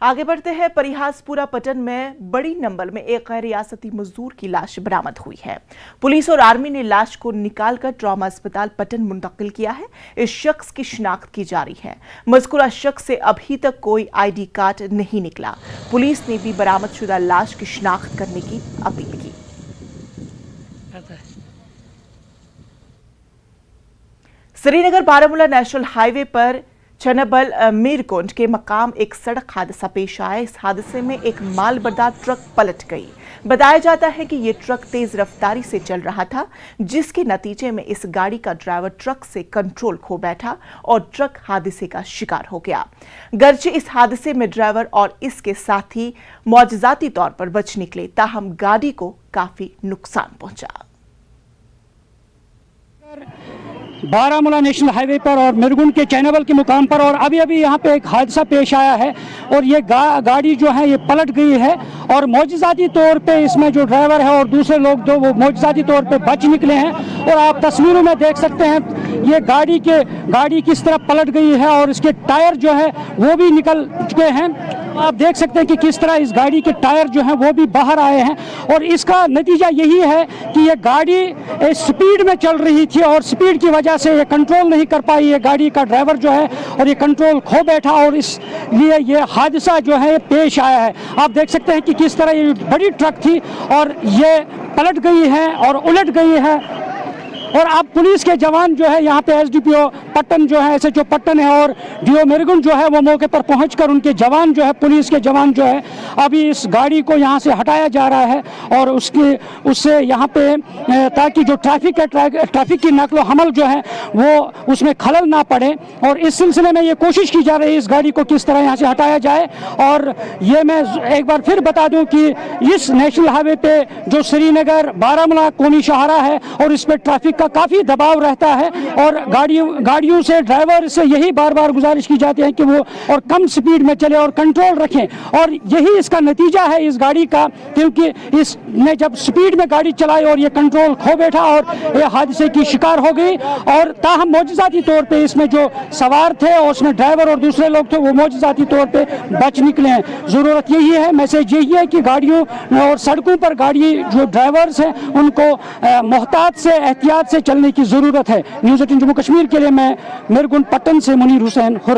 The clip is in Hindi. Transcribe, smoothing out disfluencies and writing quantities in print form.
आगे बढ़ते हैं। परिहासपुरा पटन में बड़ी नंबल में एक गैर रियासती मजदूर की लाश बरामद हुई है। पुलिस और आर्मी ने लाश को निकालकर ट्रॉमा अस्पताल पटन मुंतकिल किया है। इस शख्स की शिनाख्त की जा रही है। मज़कूरा शख्स से अभी तक कोई ID कार्ड नहीं निकला। पुलिस ने भी बरामदशुदा लाश की शिनाख्त करने की अपील की। श्रीनगर बारामूला नेशनल हाईवे पर चनबल मीरकुंड के मकाम एक सड़क हादसा पेश आया। इस हादसे में एक माल बरदार ट्रक पलट गई। बताया जाता है कि ये ट्रक तेज रफ्तारी से चल रहा था, जिसके नतीजे में इस गाड़ी का ड्राइवर ट्रक से कंट्रोल खो बैठा और ट्रक हादसे का शिकार हो गया। गर्चे इस हादसे में ड्राइवर और इसके साथी मौजजाती तौर पर बच निकले, ताहम गाड़ी को काफी नुकसान पहुंचा। बारामूला नेशनल हाईवे पर और मिरगुंड के चैनबल के मुकाम पर और अभी यहाँ पे एक हादसा पेश आया है और ये गाड़ी जो है ये पलट गई है और मौजज़ाती तौर पे इसमें जो ड्राइवर है और दूसरे लोग जो वो मौजज़ाती तौर पे बच निकले हैं। और आप तस्वीरों में देख सकते हैं ये गाड़ी किस तरह पलट गई है और इसके टायर जो है वो भी निकल चुके हैं। आप देख सकते हैं कि किस तरह इस गाड़ी के टायर जो हैं वो भी बाहर आए हैं और इसका नतीजा यही है कि ये गाड़ी स्पीड में चल रही थी और स्पीड की वजह से ये कंट्रोल नहीं कर पाई ये गाड़ी का ड्राइवर जो है और ये कंट्रोल खो बैठा और इसलिए ये हादसा जो है पेश आया है। आप देख सकते हैं कि किस तरह ये बड़ी ट्रक थी और ये पलट गई है और उलट गई है। और अब पुलिस के जवान जो है यहाँ पे SDPO पट्टन जो है SHO पट्टन है और DO मिरगुंड जो है वो मौके पर पहुंचकर उनके जवान जो है पुलिस के जवान जो है अभी इस गाड़ी को यहाँ से हटाया जा रहा है और उससे यहाँ पे ताकि जो ट्रैफिक की नकलो हमल जो है वो उसमें खलल ना पड़े और इस सिलसिले में ये कोशिश की जा रही है इस गाड़ी को किस तरह यहाँ से हटाया जाए। और ये मैं एक बार फिर बता दूँ कि इस नेशनल हाईवे पे जो श्रीनगर बारामूला कौमी शाहरा है और इस पर ट्रैफिक काफी दबाव रहता है और गाड़ियों से ड्राइवर से यही बार बार गुजारिश की जाती है कि वो और कम स्पीड में चले और कंट्रोल रखें और यही इसका नतीजा है इस गाड़ी का, क्योंकि इसने जब स्पीड में गाड़ी चलाई और ये कंट्रोल खो बैठा और ये हादसे की शिकार हो गई। और ताहम मौजज़ाती तौर पे इसमें जो सवार थे और उसमें ड्राइवर और दूसरे लोग थे वो मौजज़ाती तौर पे बच निकले हैं। ज़रूरत यही है, मैसेज यही है कि गाड़ियों और सड़कों पर गाड़ी जो ड्राइवर्स हैं उनको मोहतात से एहतियात से चलने की जरूरत है। न्यूज़ 18 जम्मू कश्मीर के लिए मैं मिरगुंड पट्टन से मुनीर हुसैन।